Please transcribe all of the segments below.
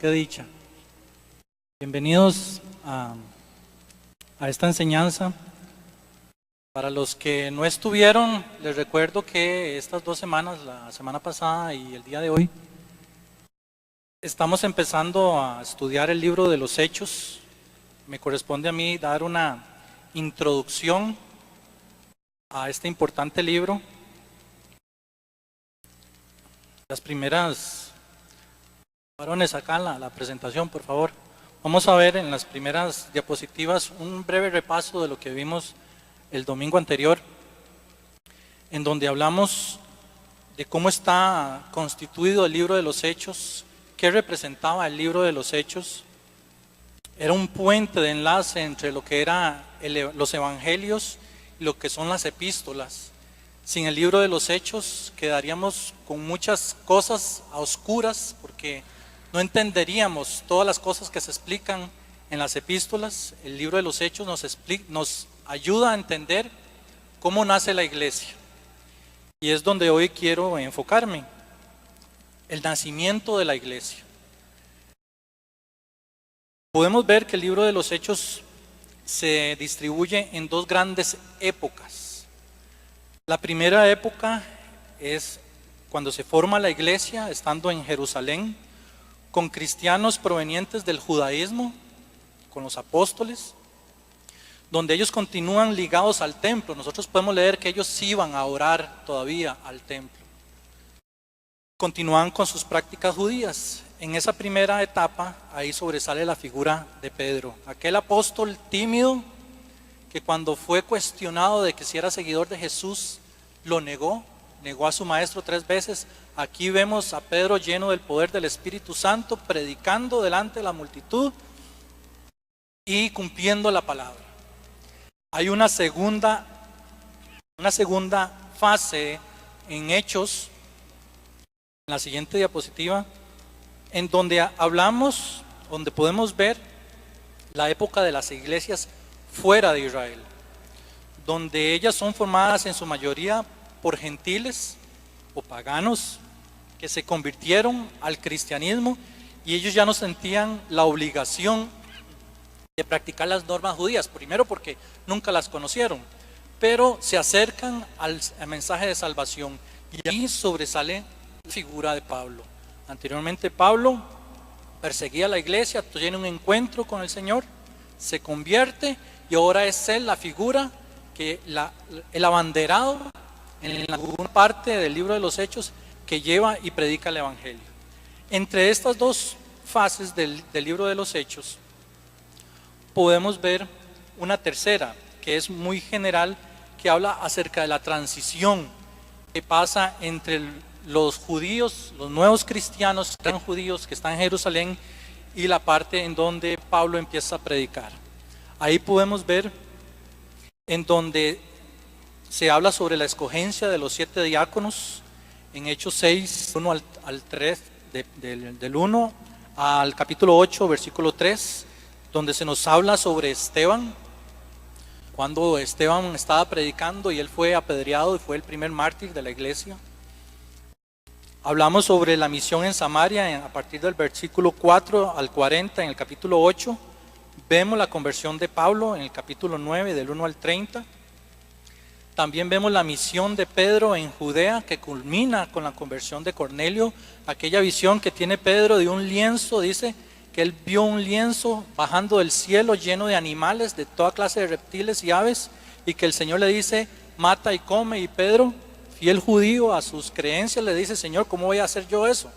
Qué dicha. Bienvenidos a esta enseñanza. Para los que no estuvieron, les recuerdo que estas 2 semanas, la semana pasada y el día de hoy, estamos empezando a estudiar el libro de los Hechos. Me corresponde a mí dar una introducción a este importante libro. Las primeras, varones, acá la presentación, por favor. Vamos a ver en las primeras diapositivas un breve repaso de lo que vimos el domingo anterior, en donde hablamos de cómo está constituido el libro de los Hechos, qué representaba el libro de los Hechos. Era un puente de enlace entre lo que eran los evangelios y lo que son las epístolas. Sin el libro de los Hechos quedaríamos con muchas cosas a oscuras, porque no entenderíamos todas las cosas que se explican en las epístolas. El libro de los Hechos nos ayuda a entender cómo nace la iglesia. Y es donde hoy quiero enfocarme, el nacimiento de la iglesia. Podemos ver que el libro de los Hechos se distribuye en 2 grandes épocas. La primera época es cuando se forma la iglesia, estando en Jerusalén, con cristianos provenientes del judaísmo, con los apóstoles, donde ellos continúan ligados al templo. Nosotros podemos leer que ellos iban a orar todavía al templo. Continúan con sus prácticas judías. En esa primera etapa, ahí sobresale la figura de Pedro, aquel apóstol tímido que cuando fue cuestionado de que si era seguidor de Jesús, lo negó a su maestro 3 veces. Aquí vemos a Pedro lleno del poder del Espíritu Santo, predicando delante de la multitud y cumpliendo la palabra. Hay una segunda fase en Hechos, en la siguiente diapositiva, en donde hablamos, donde podemos ver la época de las iglesias fuera de Israel, donde ellas son formadas en su mayoría por gentiles o paganos que se convirtieron al cristianismo, y ellos ya no sentían la obligación de practicar las normas judías, primero porque nunca las conocieron, pero se acercan al mensaje de salvación, y ahí sobresale la figura de Pablo. Anteriormente Pablo perseguía a la iglesia, tiene un encuentro con el Señor, se convierte, y ahora es él la figura que el abanderado en alguna parte del libro de los Hechos que lleva y predica el evangelio. Entre estas 2 fases del libro de los Hechos podemos ver una tercera que es muy general, que habla acerca de la transición que pasa entre los judíos, los nuevos cristianos, eran judíos que están en Jerusalén, y la parte en donde Pablo empieza a predicar. Ahí podemos ver en donde se habla sobre la escogencia de los 7 diáconos, en Hechos 6, 1 al 3, del 1 al capítulo 8, versículo 3, donde se nos habla sobre Esteban, cuando Esteban estaba predicando y él fue apedreado y fue el primer mártir de la iglesia. Hablamos sobre la misión en Samaria a partir del versículo 4 al 40 en el capítulo 8. Vemos la conversión de Pablo en el capítulo 9 del 1 al 30. También vemos la misión de Pedro en Judea, que culmina con la conversión de Cornelio. Aquella visión que tiene Pedro de un lienzo, dice que él vio un lienzo bajando del cielo lleno de animales, de toda clase de reptiles y aves, y que el Señor le dice, mata y come. Y Pedro, fiel judío a sus creencias, le dice, Señor, ¿cómo voy a hacer yo eso?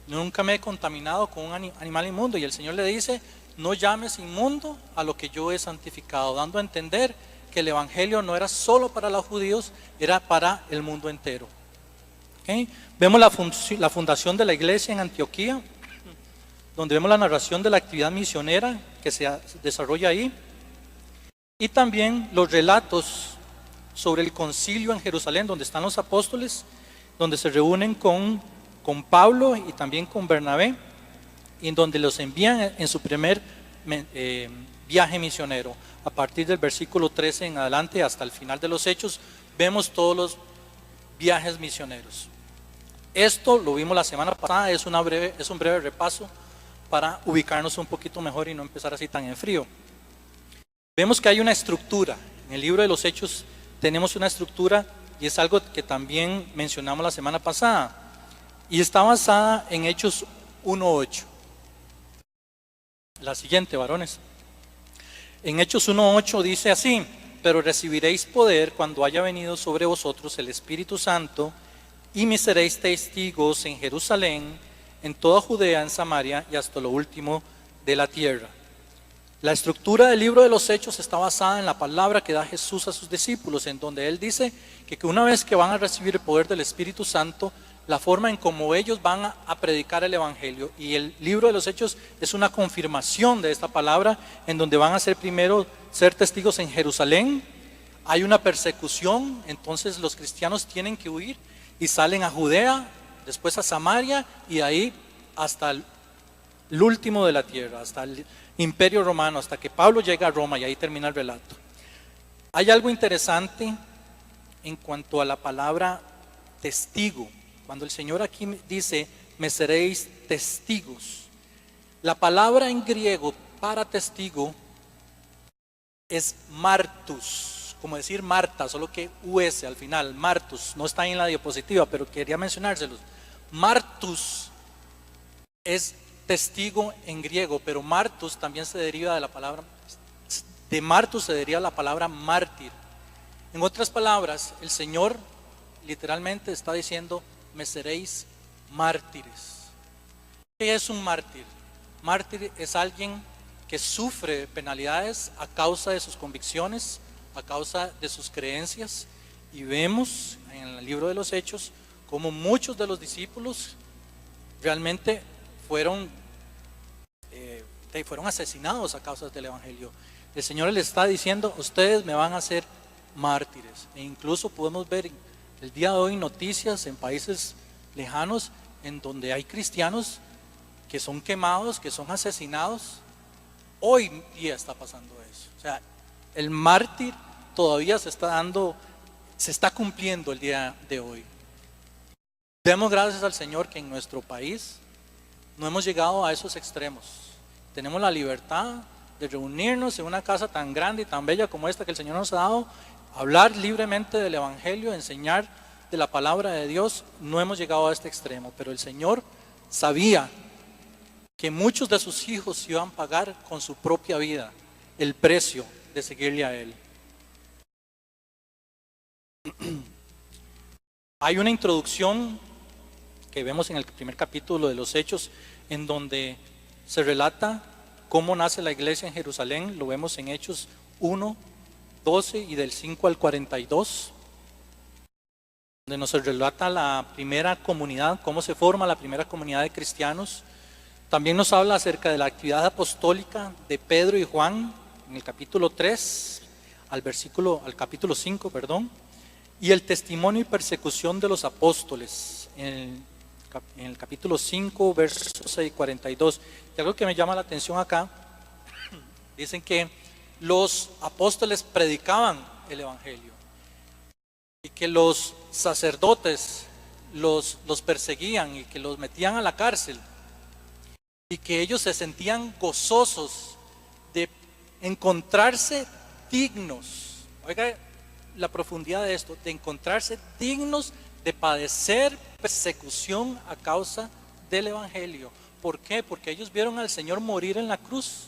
Nunca me he contaminado con un animal inmundo. Y el Señor le dice, no llames inmundo a lo que yo he santificado, dando a entender que el evangelio no era solo para los judíos, era para el mundo entero. ¿Okay? Vemos la fundación de la iglesia en Antioquía, donde vemos la narración de la actividad misionera que se desarrolla ahí, y también los relatos sobre el concilio en Jerusalén, donde están los apóstoles, donde se reúnen con Pablo y también con Bernabé, y en donde los envían en su primer viaje misionero. A partir del versículo 13 en adelante hasta el final de los Hechos, vemos todos los viajes misioneros. Esto lo vimos la semana pasada, es un breve repaso para ubicarnos un poquito mejor y no empezar así tan en frío. Vemos que hay una estructura. En el libro de los Hechos tenemos una estructura y es algo que también mencionamos la semana pasada. Y está basada en Hechos 1:8. La siguiente, varones. En Hechos 1:8 dice así: pero recibiréis poder cuando haya venido sobre vosotros el Espíritu Santo, y me seréis testigos en Jerusalén, en toda Judea, en Samaria y hasta lo último de la tierra. La estructura del libro de los Hechos está basada en la palabra que da Jesús a sus discípulos, en donde Él dice que una vez que van a recibir el poder del Espíritu Santo, la forma en cómo ellos van a predicar el Evangelio. Y el libro de los Hechos es una confirmación de esta palabra, en donde van a ser primero ser testigos en Jerusalén. Hay una persecución, entonces los cristianos tienen que huir y salen a Judea, después a Samaria y ahí hasta el último de la tierra, hasta el Imperio Romano, hasta que Pablo llega a Roma, y ahí termina el relato. Hay algo interesante en cuanto a la palabra testigo. Cuando el Señor aquí dice, me seréis testigos, la palabra en griego para testigo es martus, como decir Marta, solo que US al final, martus, no está ahí en la diapositiva, pero quería mencionárselos. Martus es testigo en griego, pero martus también se deriva de la palabra, de martus se deriva la palabra mártir. En otras palabras, el Señor literalmente está diciendo, me seréis mártires. ¿Qué es un mártir? Mártir es alguien que sufre penalidades a causa de sus convicciones, a causa de sus creencias, y vemos en el libro de los Hechos como muchos de los discípulos realmente fueron asesinados a causa del Evangelio. El Señor les está diciendo, ustedes me van a hacer mártires. E incluso podemos ver el día de hoy noticias en países lejanos en donde hay cristianos que son quemados, que son asesinados. Hoy día está pasando eso. O sea, el mártir todavía se está cumpliendo el día de hoy. Demos gracias al Señor que en nuestro país no hemos llegado a esos extremos. Tenemos la libertad de reunirnos en una casa tan grande y tan bella como esta que el Señor nos ha dado, hablar libremente del Evangelio, enseñar de la palabra de Dios. No hemos llegado a este extremo, pero el Señor sabía que muchos de sus hijos iban a pagar con su propia vida el precio de seguirle a Él. Hay una introducción que vemos en el primer capítulo de los Hechos, en donde se relata cómo nace la iglesia en Jerusalén. Lo vemos en Hechos 1:12 y del 5 al 42, donde nos relata la primera comunidad, cómo se forma la primera comunidad de cristianos. También nos habla acerca de la actividad apostólica de Pedro y Juan en el capítulo 3 al capítulo 5, y el testimonio y persecución de los apóstoles en el capítulo 5, versos 6 y 42. Y algo que me llama la atención acá, dicen que los apóstoles predicaban el Evangelio y que los sacerdotes los perseguían y que los metían a la cárcel, y que ellos se sentían gozosos de encontrarse dignos. Oiga la profundidad de esto, de encontrarse dignos de padecer persecución a causa del Evangelio. ¿Por qué? Porque ellos vieron al Señor morir en la cruz.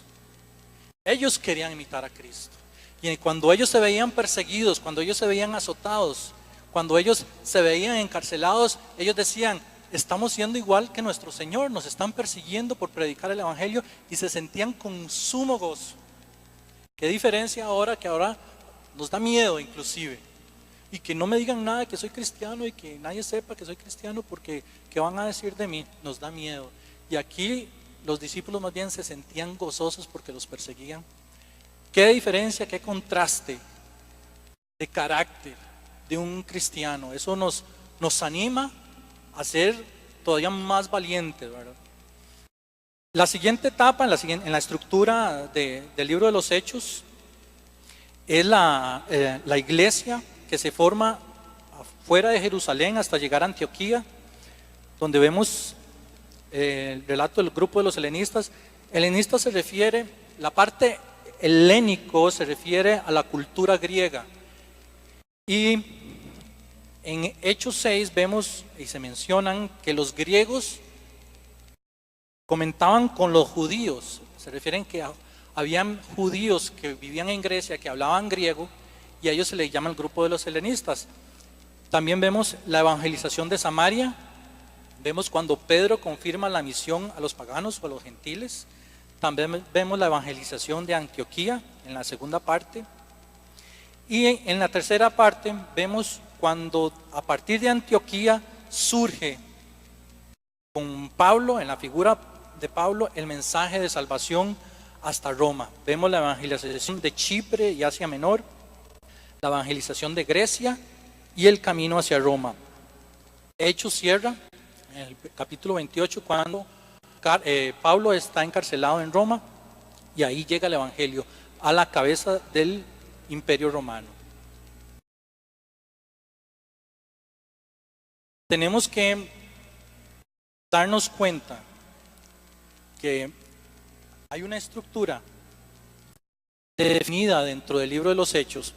Ellos querían imitar a Cristo. Y cuando ellos se veían perseguidos, cuando ellos se veían azotados, cuando ellos se veían encarcelados, ellos decían, estamos siendo igual que nuestro Señor, nos están persiguiendo por predicar el Evangelio, y se sentían con sumo gozo. ¿Qué diferencia ahora, que ahora nos da miedo inclusive? Y que no me digan nada que soy cristiano y que nadie sepa que soy cristiano, porque ¿qué van a decir de mí? Nos da miedo. Y aquí los discípulos más bien se sentían gozosos porque los perseguían. ¿Qué diferencia, qué contraste de carácter de un cristiano? Eso nos anima a ser todavía más valientes, ¿verdad? La siguiente etapa en la estructura del libro de los Hechos es la iglesia que se forma fuera de Jerusalén hasta llegar a Antioquía, donde vemos el relato del grupo de los helenistas. Helenista se refiere, la parte helénico se refiere a la cultura griega. Y en Hechos 6 vemos y se mencionan que los griegos comentaban con los judíos. Se refieren que habían judíos que vivían en Grecia que hablaban griego y a ellos se les llama el grupo de los helenistas. También vemos la evangelización de Samaria. Vemos cuando Pedro confirma la misión a los paganos o a los gentiles. También vemos la evangelización de Antioquía en la segunda parte. Y en la tercera parte vemos cuando a partir de Antioquía surge con Pablo, en la figura de Pablo, el mensaje de salvación hasta Roma. Vemos la evangelización de Chipre y Asia Menor, la evangelización de Grecia y el camino hacia Roma. Hechos cierra en el capítulo 28 cuando Pablo está encarcelado en Roma y ahí llega el evangelio a la cabeza del imperio romano. Tenemos que darnos cuenta que hay una estructura definida dentro del libro de los Hechos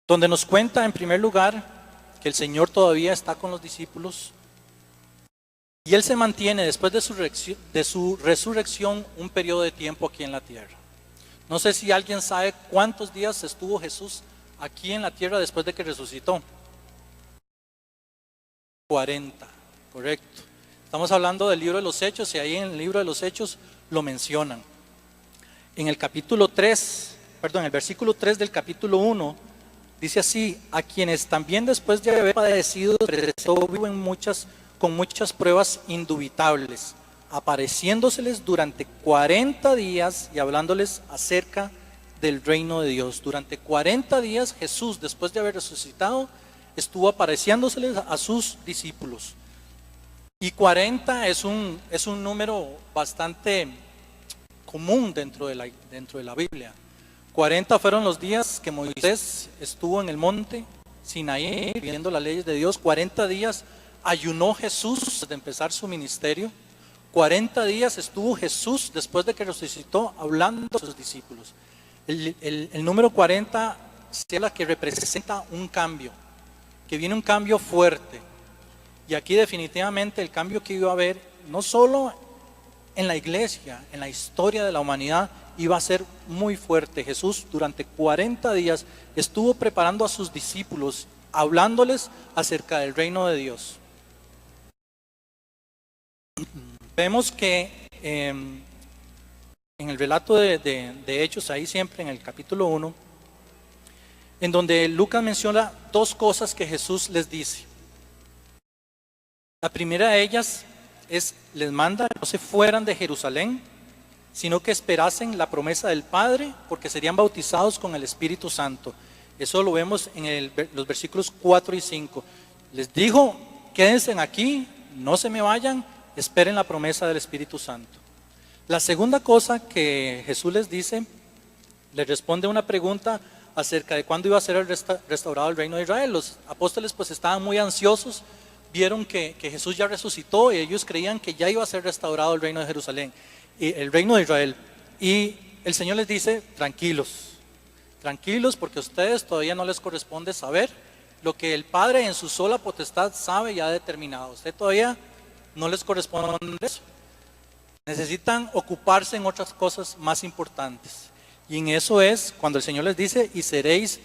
donde nos cuenta en primer lugar que el Señor todavía está con los discípulos y Él se mantiene después de su resurrección un periodo de tiempo aquí en la tierra. No sé si alguien sabe cuántos días estuvo Jesús aquí en la tierra después de que resucitó. 40, correcto. Estamos hablando del libro de los Hechos y ahí en el libro de los Hechos lo mencionan. En el capítulo 3, el versículo 3 del capítulo 1 dice así: a quienes también después de haber padecido presentó vivo con muchas pruebas indubitables, apareciéndoseles durante 40 días y hablándoles acerca del reino de Dios. Durante 40 días Jesús, después de haber resucitado, estuvo apareciéndoseles a sus discípulos. Y 40 es un número bastante común dentro de la Biblia. 40 fueron los días que Moisés estuvo en el monte Sinaí viendo las leyes de Dios. 40 días ayunó Jesús antes de empezar su ministerio. 40 días estuvo Jesús después de que resucitó hablando a sus discípulos. El número 40 es la que representa un cambio, que viene un cambio fuerte. Y aquí definitivamente el cambio que iba a haber, no solo en la iglesia, en la historia de la humanidad, iba a ser muy fuerte. Jesús durante 40 días estuvo preparando a sus discípulos, hablándoles acerca del reino de Dios. Vemos que en el relato de Hechos, ahí siempre en el capítulo 1, en donde Lucas menciona dos cosas que Jesús les dice. La primera de ellas es, les manda que no se fueran de Jerusalén, sino que esperasen la promesa del Padre, porque serían bautizados con el Espíritu Santo. Eso lo vemos en los versículos 4 y 5. Les dijo, quédense aquí, no se me vayan, esperen la promesa del Espíritu Santo. La segunda cosa que Jesús les dice, les responde una pregunta acerca de cuándo iba a ser restaurado el reino de Israel. Los apóstoles pues estaban muy ansiosos, vieron que Jesús ya resucitó y ellos creían que ya iba a ser restaurado el reino de Jerusalén, el reino de Israel. Y el Señor les dice, tranquilos porque a ustedes todavía no les corresponde saber lo que el Padre en su sola potestad sabe y ha determinado. Usted todavía no les corresponde eso. Necesitan ocuparse en otras cosas más importantes. Y en eso es cuando el Señor les dice, y seréis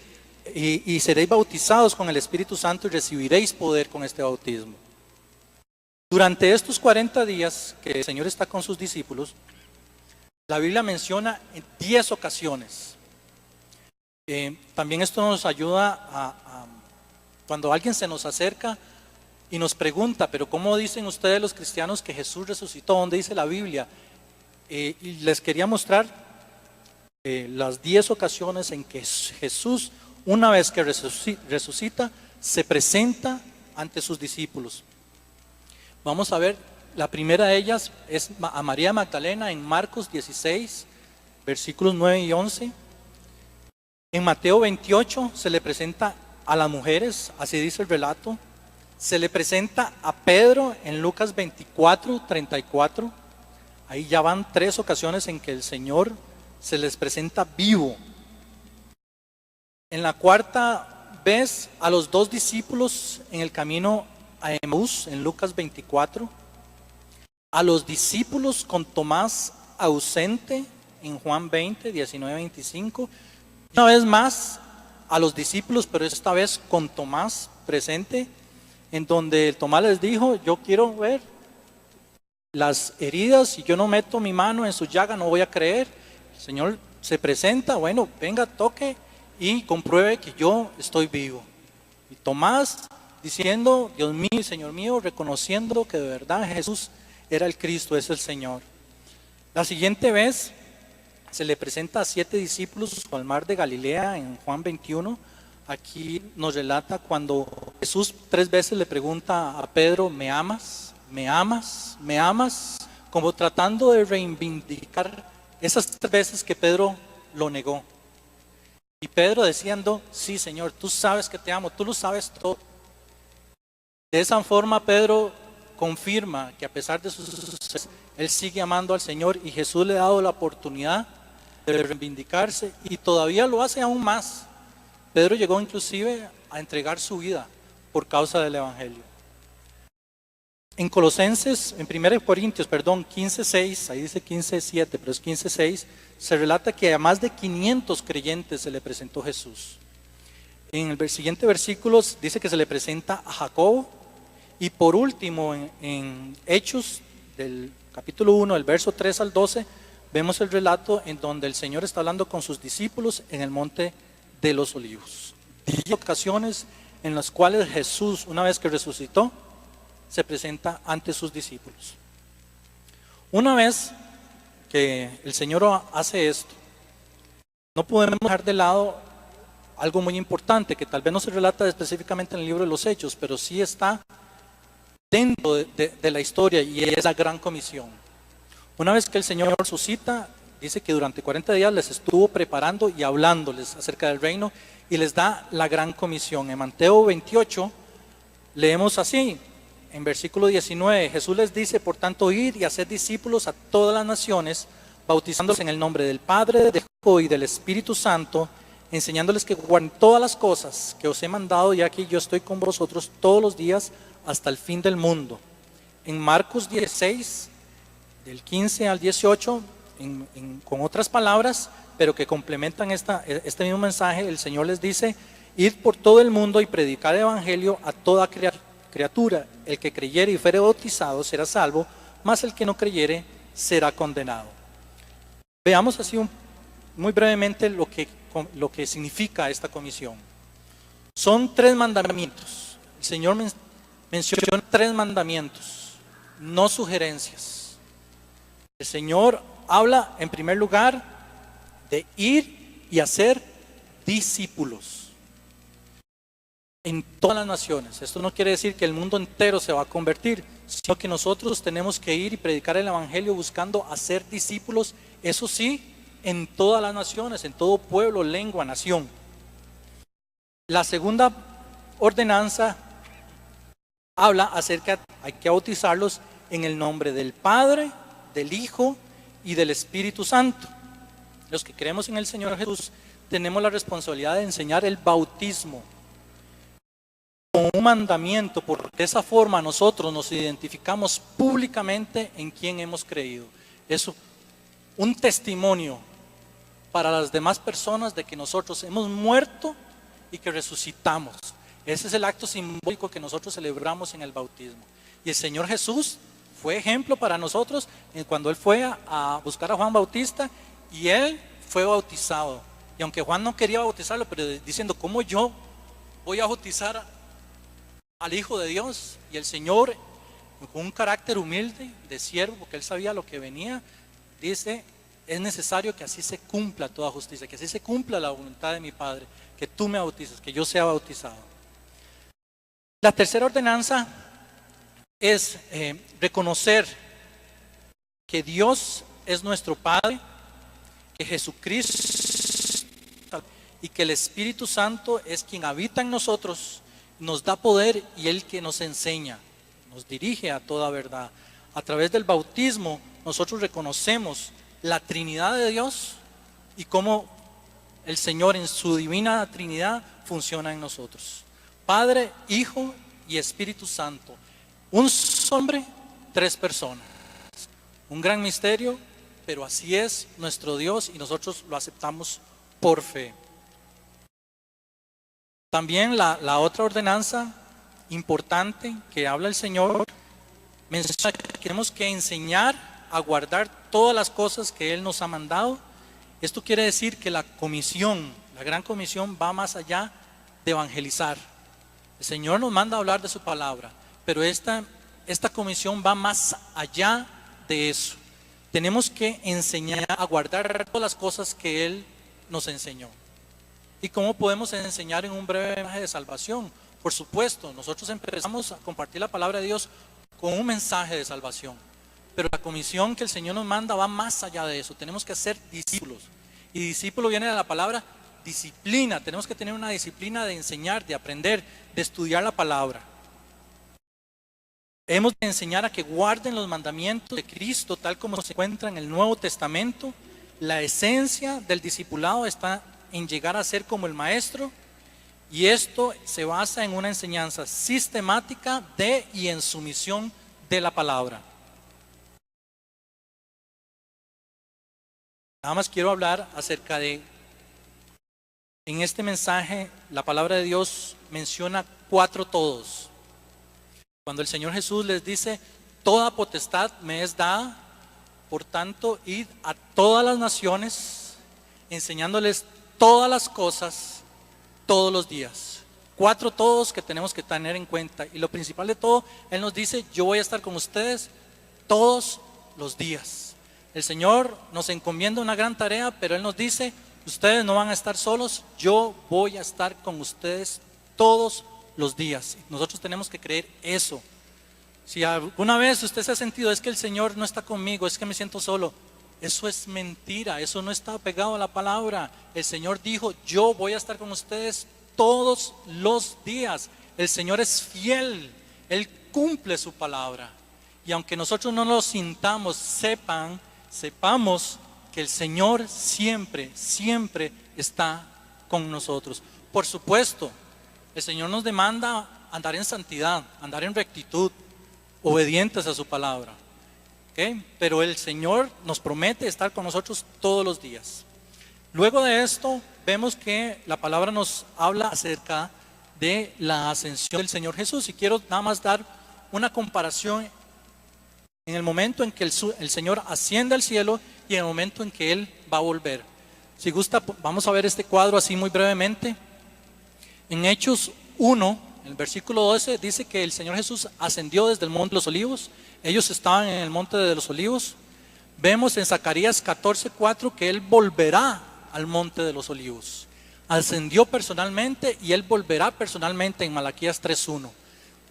bautizados con el Espíritu Santo y recibiréis poder con este bautismo. Durante estos 40 días que el Señor está con sus discípulos, la Biblia menciona en 10 ocasiones. También esto nos ayuda cuando alguien se nos acerca y nos pregunta, pero ¿cómo dicen ustedes los cristianos que Jesús resucitó? ¿Dónde dice la Biblia? Y les quería mostrar las 10 ocasiones en que Jesús, una vez que resucita, se presenta ante sus discípulos. Vamos a ver, la primera de ellas es a María Magdalena en Marcos 16, versículos 9 y 11. En Mateo 28 se le presenta a las mujeres, así dice el relato. Se le presenta a Pedro en Lucas 24:34. Ahí ya van 3 ocasiones en que el Señor se les presenta vivo. En la cuarta vez a los 2 discípulos en el camino a Emaús en Lucas 24. A los discípulos con Tomás ausente en Juan 20, 19, 25. Una vez más a los discípulos, pero esta vez con Tomás presente, en donde Tomás les dijo: yo quiero ver las heridas, si yo no meto mi mano en su llaga no voy a creer. El Señor se presenta: bueno, venga, toque y compruebe que yo estoy vivo. Y Tomás diciendo: Dios mío y Señor mío, reconociendo que de verdad Jesús era el Cristo, es el Señor. La siguiente vez se le presenta a 7 discípulos al mar de Galilea en Juan 21. Aquí nos relata cuando Jesús 3 veces le pregunta a Pedro: ¿me amas? ¿Me amas? ¿Me amas? Como tratando de reivindicar esas 3 veces que Pedro lo negó. Y Pedro diciendo: sí, Señor, tú sabes que te amo, tú lo sabes todo. De esa forma Pedro confirma que a pesar de sus él sigue amando al Señor, y Jesús le ha dado la oportunidad de reivindicarse y todavía lo hace aún más. Pedro llegó inclusive a entregar su vida por causa del Evangelio. En Colosenses, en 1 Corintios, 15:6, ahí dice 15:7, pero es 15:6, se relata que a más de 500 creyentes se le presentó Jesús. En el siguiente versículo dice que se le presenta a Jacobo. Y por último, en Hechos del capítulo 1, del verso 3 al 12, vemos el relato en donde el Señor está hablando con sus discípulos en el monte de los Olivos. 10 ocasiones en las cuales Jesús, una vez que resucitó, se presenta ante sus discípulos. Una vez que el Señor hace esto, no podemos dejar de lado algo muy importante que tal vez no se relata específicamente en el libro de los Hechos, pero sí está dentro de la historia, y es la gran comisión. Una vez que el Señor resucita, dice que durante 40 días les estuvo preparando y hablándoles acerca del reino, y les da la gran comisión. En Mateo 28 leemos así, en versículo 19, Jesús les dice: por tanto, id y haced discípulos a todas las naciones, bautizándolos en el nombre del Padre, del Hijo y del Espíritu Santo, enseñándoles que guarden todas las cosas que os he mandado, y aquí yo estoy con vosotros todos los días hasta el fin del mundo. En Marcos 16, del 15 al 18, con otras palabras, pero que complementan este mismo mensaje, el Señor les dice: id por todo el mundo y predicar el evangelio a toda criatura. El que creyere y fuere bautizado será salvo, mas el que no creyere será condenado. Veamos así muy brevemente lo que significa esta comisión. Son 3 mandamientos. El Señor menciona 3 mandamientos, no sugerencias. El Señor habla en primer lugar de ir y hacer discípulos en todas las naciones. Esto no quiere decir que el mundo entero se va a convertir, sino que nosotros tenemos que ir y predicar el evangelio buscando hacer discípulos, eso sí, en todas las naciones, en todo pueblo, lengua, nación. La segunda ordenanza habla acerca de hay que bautizarlos en el nombre del Padre, del Hijo y del Espíritu Santo. Los que creemos en el Señor Jesús tenemos la responsabilidad de enseñar el bautismo como un mandamiento, porque de esa forma nosotros nos identificamos públicamente en quien hemos creído. Es un testimonio para las demás personas de que nosotros hemos muerto y que resucitamos. Ese es el acto simbólico que nosotros celebramos en el bautismo. Y el Señor Jesús fue ejemplo para nosotros cuando Él fue a buscar a Juan Bautista, y Él fue bautizado. Y aunque Juan no quería bautizarlo, pero diciendo: ¿cómo yo voy a bautizar al Hijo de Dios? Y el Señor, con un carácter humilde de siervo, porque Él sabía lo que venía, dice: es necesario que así se cumpla toda justicia, que así se cumpla la voluntad de mi Padre, que tú me bautices, que yo sea bautizado. La tercera ordenanza es reconocer que Dios es nuestro Padre, que Jesucristo y que el Espíritu Santo es quien habita en nosotros, nos da poder y Él que nos enseña, nos dirige a toda verdad. A través del bautismo nosotros reconocemos la Trinidad de Dios y cómo el Señor en su divina Trinidad funciona en nosotros. Padre, Hijo y Espíritu Santo. Un solo hombre, tres personas. Un gran misterio, pero así es nuestro Dios y nosotros lo aceptamos por fe. También la otra ordenanza importante que habla el Señor menciona que tenemos que enseñar a guardar todas las cosas que Él nos ha mandado. Esto quiere decir que la comisión, la gran comisión, va más allá de evangelizar. El Señor nos manda a hablar de su palabra, pero esta comisión va más allá de eso. Tenemos que enseñar a guardar todas las cosas que Él nos enseñó. ¿Y cómo podemos enseñar en un breve mensaje de salvación? Por supuesto, nosotros empezamos a compartir la palabra de Dios con un mensaje de salvación. Pero la comisión que el Señor nos manda va más allá de eso. Tenemos que ser discípulos. Y discípulo viene de la palabra disciplina. Tenemos que tener una disciplina de enseñar, de aprender, de estudiar la palabra. Hemos de enseñar a que guarden los mandamientos de Cristo tal como se encuentra en el Nuevo Testamento. La esencia del discipulado está en llegar a ser como el Maestro, y esto se basa en una enseñanza sistemática de y en sumisión de la palabra. Nada más quiero hablar acerca de, en este mensaje, la palabra de Dios menciona 4 todos. Cuando el Señor Jesús les dice, toda potestad me es dada, por tanto, id a todas las naciones, enseñándoles todas las cosas, todos los días. 4 todos que tenemos que tener en cuenta. Y lo principal de todo, Él nos dice, yo voy a estar con ustedes todos los días. El Señor nos encomienda una gran tarea, pero Él nos dice, ustedes no van a estar solos, yo voy a estar con ustedes todos los días. Nosotros tenemos que creer eso. Si alguna vez usted se ha sentido, es que el Señor no está conmigo, es que me siento solo, eso es mentira, eso no está pegado a la palabra. El Señor dijo, yo voy a estar con ustedes todos los días. El Señor es fiel, Él cumple su palabra. Y aunque nosotros no lo sintamos, sepamos que el Señor siempre, siempre está con nosotros. Por supuesto, el Señor nos demanda andar en santidad, andar en rectitud, obedientes a su palabra. ¿Okay? Pero el Señor nos promete estar con nosotros todos los días. Luego de esto, vemos que la palabra nos habla acerca de la ascensión del Señor Jesús. Y quiero nada más dar una comparación en el momento en que el Señor asciende al cielo y en el momento en que Él va a volver. Si gusta, vamos a ver este cuadro así muy brevemente. En Hechos 1, en el versículo 12, dice que el Señor Jesús ascendió desde el Monte de los Olivos. Ellos estaban en el Monte de los Olivos. Vemos en Zacarías 14:4 que Él volverá al Monte de los Olivos. Ascendió personalmente y Él volverá personalmente en Malaquías 3:1.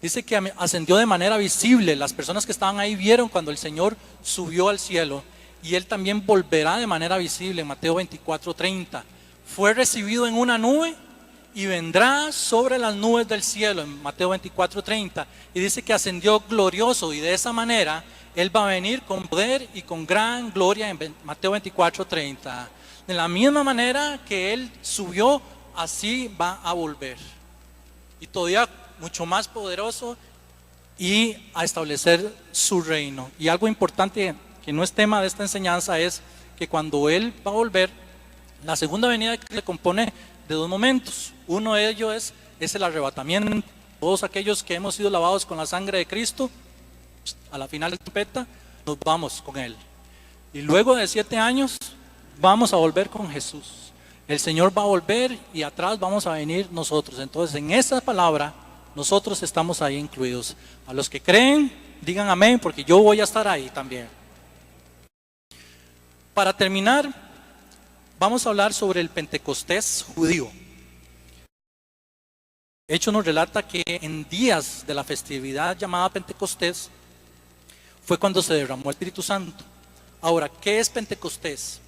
Dice que ascendió de manera visible. Las personas que estaban ahí vieron cuando el Señor subió al cielo. Y Él también volverá de manera visible en Mateo 24:30. Fue recibido en una nube y vendrá sobre las nubes del cielo en Mateo 24:30. Y dice que ascendió glorioso, y de esa manera Él va a venir con poder y con gran gloria en Mateo 24:30. De la misma manera que Él subió, así va a volver. Y todavía mucho más poderoso y a establecer su reino. Y algo importante que no es tema de esta enseñanza es que cuando Él va a volver, la segunda venida se compone de 2 momentos. Uno de ellos es el arrebatamiento. Todos aquellos que hemos sido lavados con la sangre de Cristo, a la final de la trompeta, nos vamos con Él. Y luego de 7 años, vamos a volver con Jesús. El Señor va a volver y atrás vamos a venir nosotros. Entonces, en esa palabra, nosotros estamos ahí incluidos. A los que creen, digan amén, porque yo voy a estar ahí también. Para terminar, vamos a hablar sobre el Pentecostés judío. Hechos nos relata que en días de la festividad llamada Pentecostés fue cuando se derramó el Espíritu Santo. Ahora, ¿qué es Pentecostés?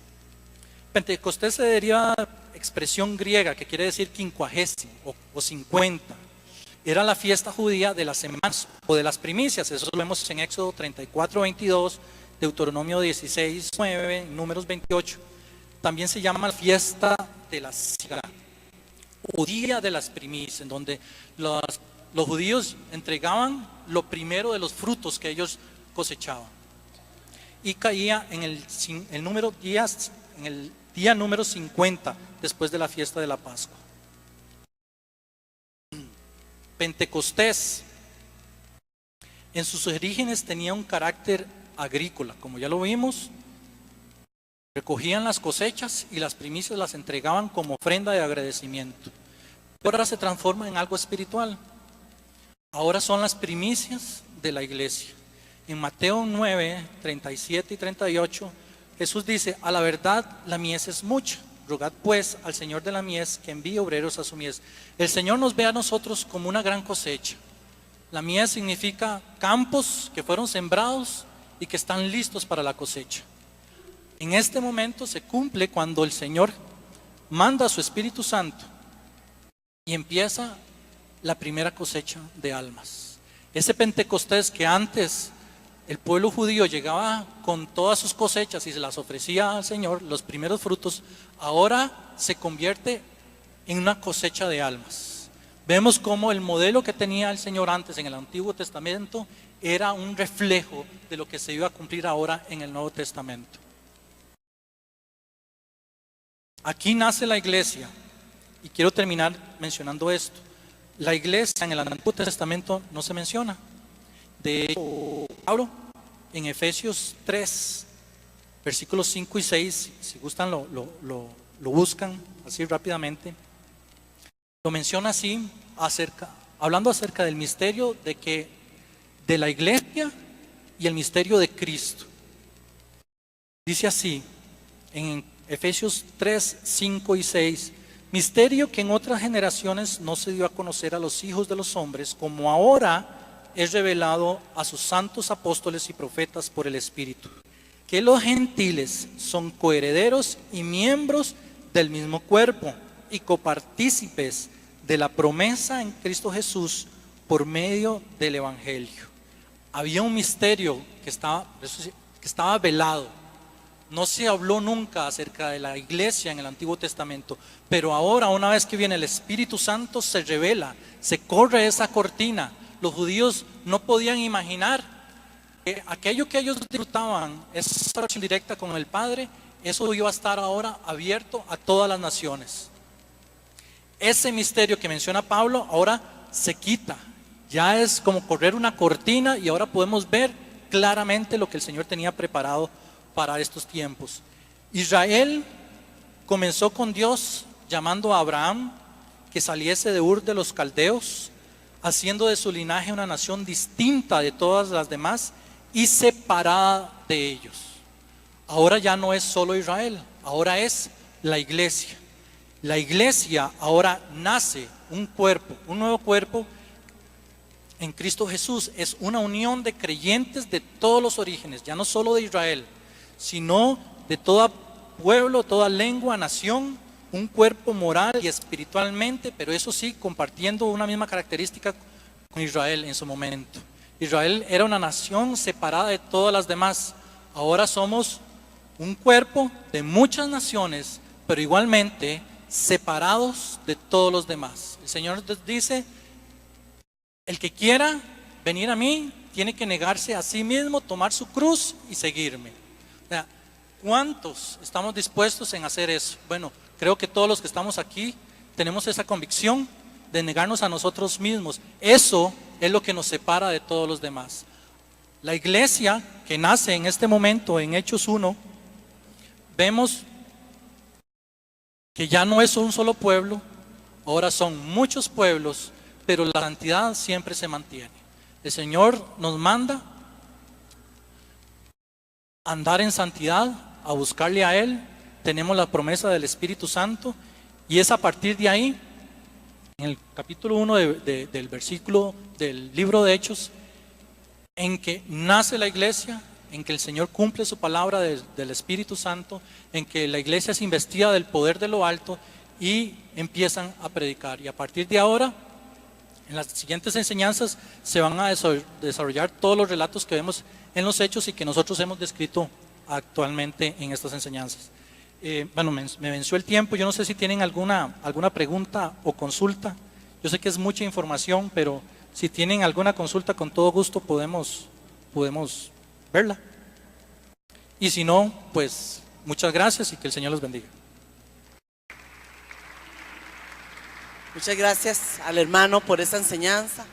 Pentecostés se deriva de la expresión griega que quiere decir 50 o 50. Era la fiesta judía de las semanas o de las primicias. Eso lo vemos en Éxodo 34, 22, Deuteronomio 16, 9, Números 28. También se llama la fiesta de la siega o día de las primicias, en donde los judíos entregaban lo primero de los frutos que ellos cosechaban. Y caía en el día número 50 después de la fiesta de la Pascua. Pentecostés en sus orígenes tenía un carácter agrícola, como ya lo vimos. Recogían las cosechas y las primicias las entregaban como ofrenda de agradecimiento. Pero ahora se transforma en algo espiritual. Ahora son las primicias de la iglesia. En Mateo 9, 37 y 38, Jesús dice: a la verdad la mies es mucha, rogad pues al Señor de la mies que envíe obreros a su mies. El Señor nos ve a nosotros como una gran cosecha. La mies significa campos que fueron sembrados y que están listos para la cosecha. En este momento se cumple cuando el Señor manda a su Espíritu Santo y empieza la primera cosecha de almas. Ese Pentecostés que antes el pueblo judío llegaba con todas sus cosechas y se las ofrecía al Señor, los primeros frutos, ahora se convierte en una cosecha de almas. Vemos cómo el modelo que tenía el Señor antes en el Antiguo Testamento era un reflejo de lo que se iba a cumplir ahora en el Nuevo Testamento. Aquí nace la iglesia, y quiero terminar mencionando esto. La iglesia en el Antiguo Testamento no se menciona. De hecho, Pablo en Efesios 3, versículos 5 y 6, si gustan lo buscan así rápidamente, lo menciona así, hablando acerca del misterio de la iglesia y el misterio de Cristo. Dice así en Efesios 3, 5 y 6: misterio que en otras generaciones no se dio a conocer a los hijos de los hombres, como ahora es revelado a sus santos apóstoles y profetas por el Espíritu, que los gentiles son coherederos y miembros del mismo cuerpo y copartícipes de la promesa en Cristo Jesús por medio del Evangelio. Había un misterio que estaba velado. No se habló nunca acerca de la iglesia en el Antiguo Testamento, pero ahora, una vez que viene el Espíritu Santo, se revela, se corre esa cortina. Los judíos no podían imaginar que aquello que ellos disfrutaban, esa relación directa con el Padre, eso iba a estar ahora abierto a todas las naciones. Ese misterio que menciona Pablo ahora se quita. Ya es como correr una cortina y ahora podemos ver claramente lo que el Señor tenía preparado para estos tiempos. Israel comenzó con Dios llamando a Abraham que saliese de Ur de los Caldeos, haciendo de su linaje una nación distinta de todas las demás y separada de ellos. Ahora ya no es solo Israel, ahora es la iglesia. La iglesia ahora nace un cuerpo, un nuevo cuerpo en Cristo Jesús. Es una unión de creyentes de todos los orígenes, ya no solo de Israel, sino de todo pueblo, toda lengua, nación, un cuerpo moral y espiritualmente, pero eso sí, compartiendo una misma característica con Israel en su momento. Israel era una nación separada de todas las demás. Ahora somos un cuerpo de muchas naciones, pero igualmente separados de todos los demás. El Señor dice: el que quiera venir a mí tiene que negarse a sí mismo, tomar su cruz y seguirme. O sea, ¿cuántos estamos dispuestos en hacer eso? Bueno, creo que todos los que estamos aquí tenemos esa convicción de negarnos a nosotros mismos. Eso es lo que nos separa de todos los demás. La iglesia que nace en este momento en Hechos 1, vemos que ya no es un solo pueblo, ahora son muchos pueblos, pero la santidad siempre se mantiene. El Señor nos manda a andar en santidad, a buscarle a Él. Tenemos la promesa del Espíritu Santo y es a partir de ahí, en el capítulo 1 del versículo del libro de Hechos, en que nace la iglesia, en que el Señor cumple su palabra del Espíritu Santo, en que la iglesia es investida del poder de lo alto y empiezan a predicar. Y a partir de ahora, En las siguientes enseñanzas se van a desarrollar todos los relatos que vemos en los hechos y que nosotros hemos descrito actualmente en estas enseñanzas. Bueno, me venció el tiempo. Yo no sé si tienen alguna pregunta o consulta. Yo sé que es mucha información, pero si tienen alguna consulta, con todo gusto podemos verla. Y si no, pues muchas gracias y que el Señor los bendiga. Muchas gracias al hermano por esta enseñanza.